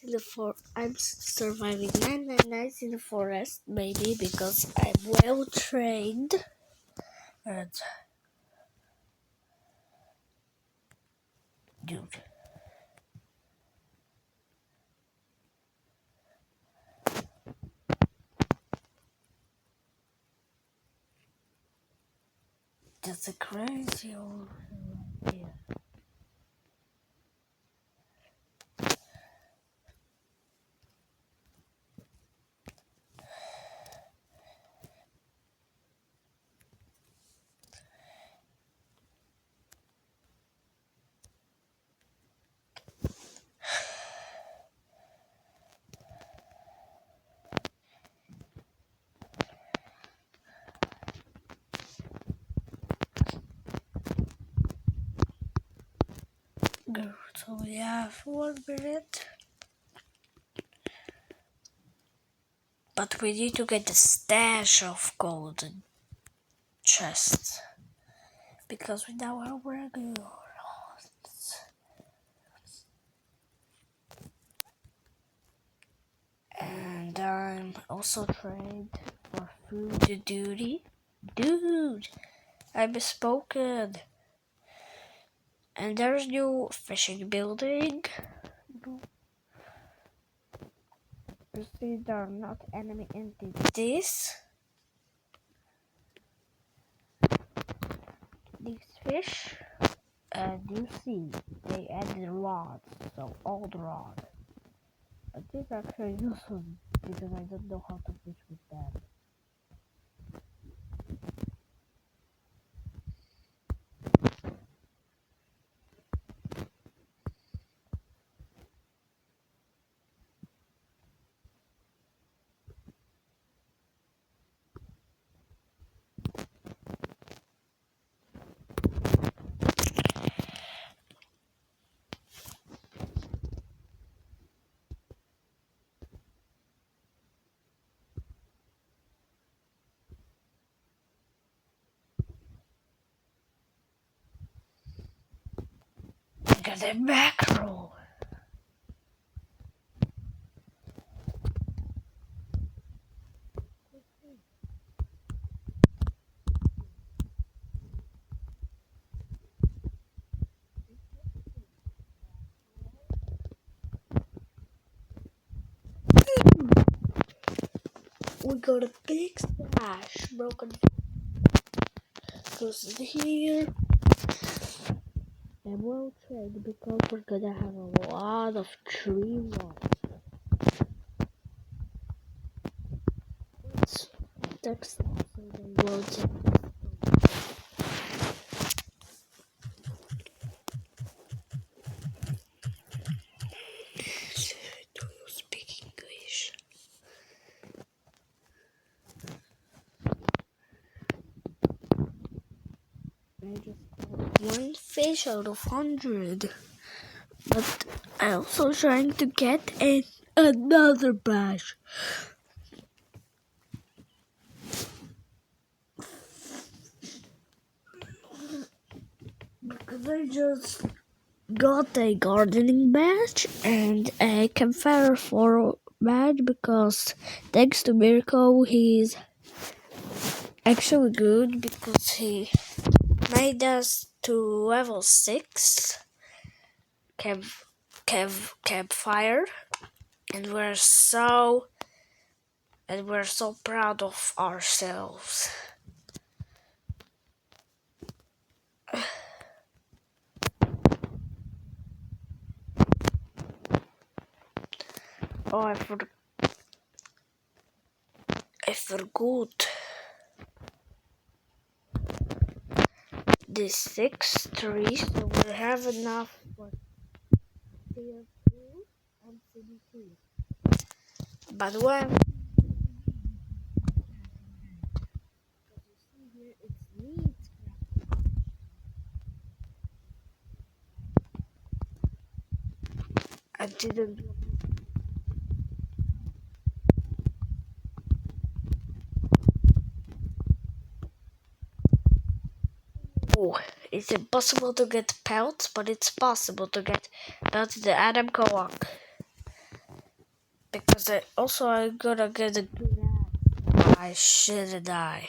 in the I'm surviving 99 nights in the forest, maybe because I'm well trained. And dude, that's a crazy old idea. Good, so we have 1 minute. But we need to get the stash of golden chests. Because we now are regular. And I'm also trained for food duty. Dude, I misspoken. And there's new fishing building. You see, they're not enemy entities. These fish, and you see, they added rods, so old rod. But these are actually useful because I don't know how to fish with them. Got a mackerel. We got a big splash. Broken goes here. I'm well trained because we're gonna have a lot of tree rods. Let's text them so they won't take this. Do you speak English? I just caught 1 fish out of 100. But I'm also trying to get another bash. Because I just got a gardening badge and a campfire for badge because thanks to Mirko he's actually good because he made us to level 6 campfire and we're so proud of ourselves. Oh, I forgot the 6 trees, so we have enough for tier 2 and CD2. But when because you see here it's neat. I didn't. Oh, it's impossible to get pelts, but it's possible to get pelts the Adam Kowak. because I gotta get a good axe. I should die.